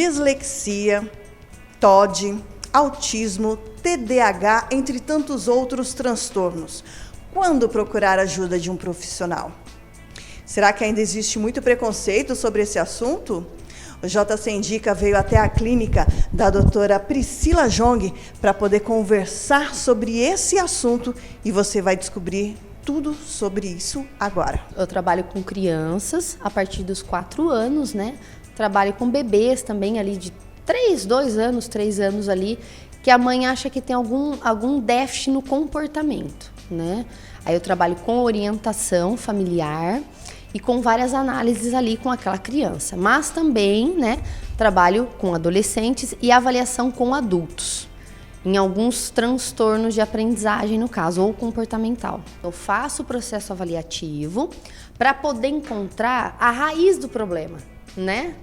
dislexia, TOD, autismo, TDAH, entre tantos outros transtornos. Quando procurar ajuda de um profissional? Será que ainda existe muito preconceito sobre esse assunto? O JC Indica veio até a clínica da doutora Priscila Jong para poder conversar sobre esse assunto e você vai descobrir tudo sobre isso agora. Eu trabalho com crianças a partir dos 4 anos, né? Trabalho com bebês também ali de 2 anos, 3 anos ali, que a mãe acha que tem algum déficit no comportamento, né? Aí eu trabalho com orientação familiar e com várias análises ali com aquela criança. Mas também, né, trabalho com adolescentes e avaliação com adultos, em alguns transtornos de aprendizagem, no caso, ou comportamental. Eu faço o processo avaliativo para poder encontrar a raiz do problema, né?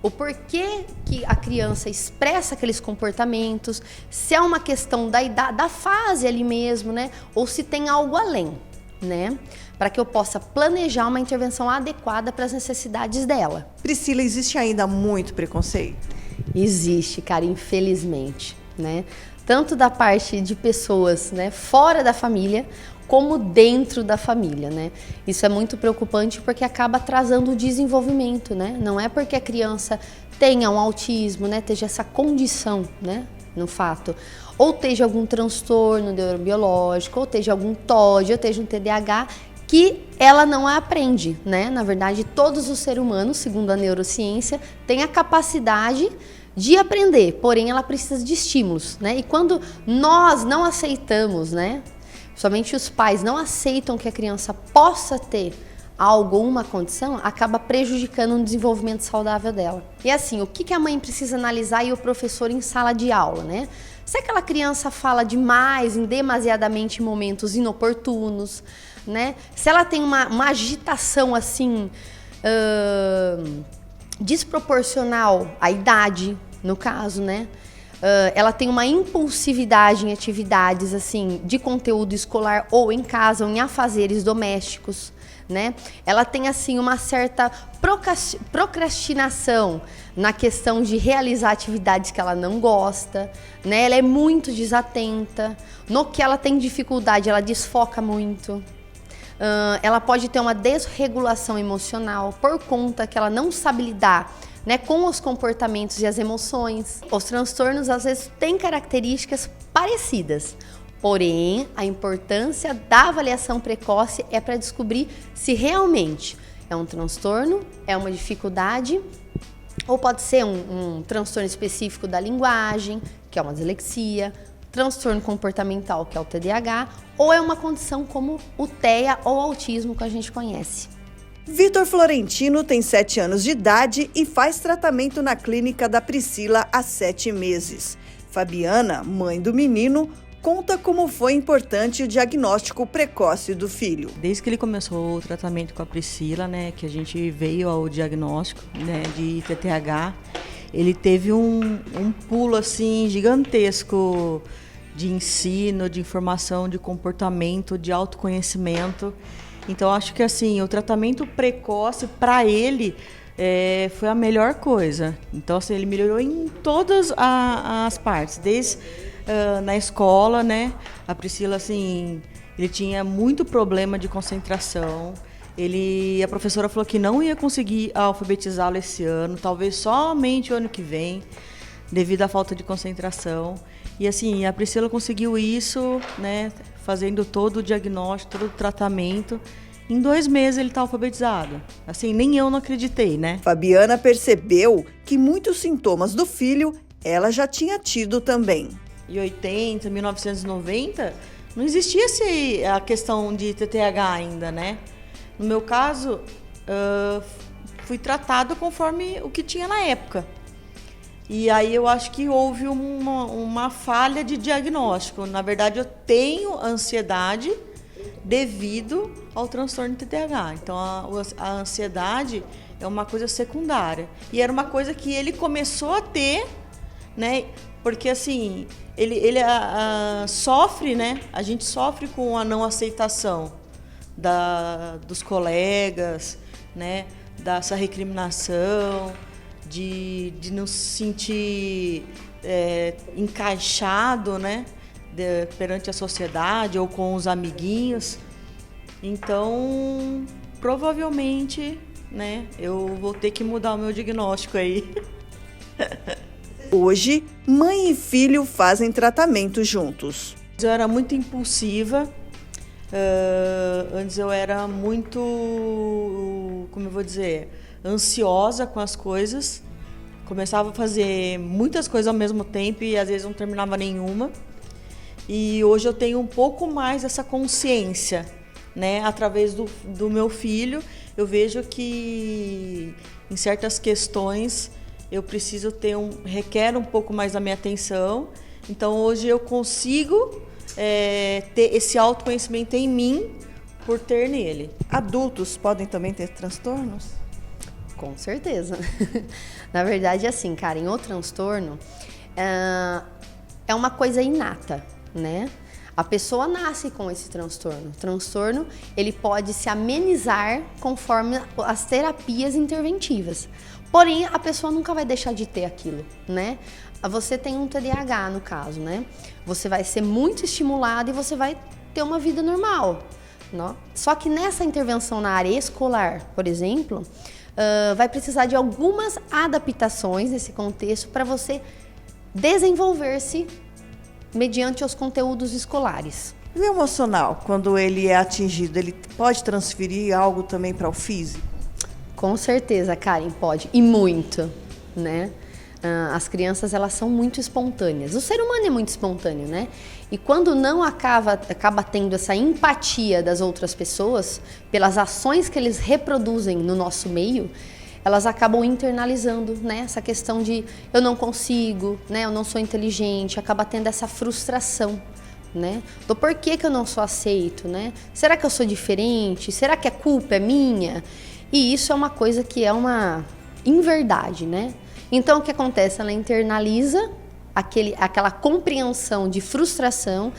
O porquê que a criança expressa aqueles comportamentos, se é uma questão da idade, da fase ali mesmo, né? Ou se tem algo além, né? Para que eu possa planejar uma intervenção adequada para as necessidades dela. Priscila, existe ainda muito preconceito? Existe, cara, infelizmente, né? Tanto da parte de pessoas, né, fora da família, como dentro da família, né? Isso é muito preocupante porque acaba atrasando o desenvolvimento, né? Não é porque a criança tenha um autismo, né, esteja essa condição, né, no fato, ou esteja algum transtorno neurobiológico, ou esteja algum TOD, ou esteja um TDAH, que ela não aprende, né? Na verdade, todos os seres humanos, segundo a neurociência, têm a capacidade de aprender, porém ela precisa de estímulos, né? E quando nós não aceitamos, né? Somente os pais não aceitam que a criança possa ter algo, uma condição, acaba prejudicando o desenvolvimento saudável dela. E assim, o que a mãe precisa analisar e o professor em sala de aula, né? Se aquela criança fala demais, demasiadamente em momentos inoportunos, né? Se ela tem uma agitação assim, desproporcional à idade, no caso, né? Ela tem uma impulsividade em atividades assim de conteúdo escolar ou em casa ou em afazeres domésticos, né? Ela tem assim uma certa procrastinação na questão de realizar atividades que ela não gosta, né? Ela é muito desatenta. No que ela tem dificuldade, ela desfoca muito. Ela pode ter uma desregulação emocional por conta que ela não sabe lidar, né, com os comportamentos e as emoções. Os transtornos às vezes têm características parecidas, porém a importância da avaliação precoce é para descobrir se realmente é um transtorno, é uma dificuldade, ou pode ser um transtorno específico da linguagem, que é uma dislexia, transtorno comportamental, que é o TDAH, ou é uma condição como o TEA ou autismo que a gente conhece. Vitor Florentino tem 7 anos de idade e faz tratamento na clínica da Priscila há 7 meses. Fabiana, mãe do menino, conta como foi importante o diagnóstico precoce do filho. Desde que ele começou o tratamento com a Priscila, né, que a gente veio ao diagnóstico, né, de TTAH, ele teve um pulo assim gigantesco de ensino, de informação, de comportamento, de autoconhecimento. Então, acho que assim, o tratamento precoce para ele foi a melhor coisa. Então, assim, ele melhorou em todas as partes, desde na escola, né? A Priscila, assim, ele tinha muito problema de concentração. A professora falou que não ia conseguir alfabetizá-lo esse ano, talvez somente o ano que vem, devido à falta de concentração. E assim, a Priscila conseguiu isso, né, fazendo todo o diagnóstico, todo o tratamento. Em 2 meses ele está alfabetizado. Assim, nem eu não acreditei, né? Fabiana percebeu que muitos sintomas do filho ela já tinha tido também. Em 1990, não existia a questão de TTAH ainda, né? No meu caso, fui tratado conforme o que tinha na época. E aí eu acho que houve uma falha de diagnóstico. Na verdade, eu tenho ansiedade devido ao transtorno de TDAH. Então, a ansiedade é uma coisa secundária. E era uma coisa que ele começou a ter, né? Porque, assim, ele sofre, né? A gente sofre com a não aceitação dos colegas, né? Dessa recriminação, de não se sentir encaixado, né, perante a sociedade ou com os amiguinhos. Então, provavelmente, né, eu vou ter que mudar o meu diagnóstico aí. Hoje, mãe e filho fazem tratamento juntos. Eu era muito impulsiva, antes eu era muito, como eu vou dizer, ansiosa com as coisas. Começava a fazer muitas coisas ao mesmo tempo e às vezes não terminava nenhuma. E hoje eu tenho um pouco mais essa consciência, né? Através do meu filho, eu vejo que em certas questões eu preciso requer um pouco mais da minha atenção. Então hoje eu consigo ter esse autoconhecimento em mim por ter nele. Adultos podem também ter transtornos? Com certeza. Na verdade, assim, Karen, o transtorno é uma coisa inata, né? A pessoa nasce com esse transtorno. O transtorno, ele pode se amenizar conforme as terapias interventivas. Porém, a pessoa nunca vai deixar de ter aquilo, né? Você tem um TDAH, no caso, né? Você vai ser muito estimulado e você vai ter uma vida normal, não? Só que nessa intervenção na área escolar, por exemplo, vai precisar de algumas adaptações nesse contexto para você desenvolver-se mediante os conteúdos escolares. E o emocional, quando ele é atingido, ele pode transferir algo também para o físico? Com certeza, Karen, pode. E muito, né? As crianças, elas são muito espontâneas. O ser humano é muito espontâneo, né? E quando não acaba tendo essa empatia das outras pessoas, pelas ações que eles reproduzem no nosso meio, elas acabam internalizando, né, essa questão de eu não consigo, né, eu não sou inteligente, acaba tendo essa frustração, né, do porquê que eu não sou aceito, né? Será que eu sou diferente? Será que a culpa é minha? E isso é uma coisa que é uma inverdade, né? Então o que acontece? Ela internaliza aquela compreensão de frustração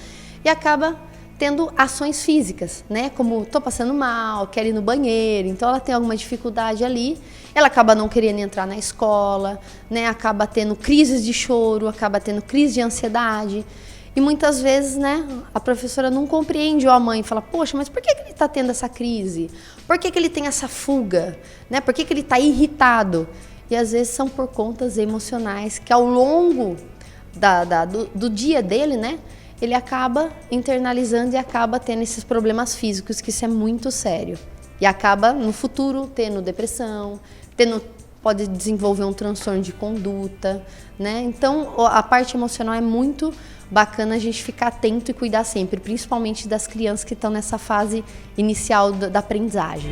e acaba tendo ações físicas, né? Como tô passando mal, quero ir no banheiro, então ela tem alguma dificuldade ali, ela acaba não querendo entrar na escola, né? Acaba tendo crises de choro, acaba tendo crise de ansiedade. E muitas vezes, né, a professora não compreende ou a mãe fala, poxa, mas por que ele está tendo essa crise? Por que ele tem essa fuga? Né? Por que ele está irritado? E às vezes são por contas emocionais que ao longo do dia dele, né, ele acaba internalizando e acaba tendo esses problemas físicos, que isso é muito sério. E acaba no futuro tendo depressão, pode desenvolver um transtorno de conduta, né? Então a parte emocional é muito bacana a gente ficar atento e cuidar sempre, principalmente das crianças que estão nessa fase inicial da aprendizagem.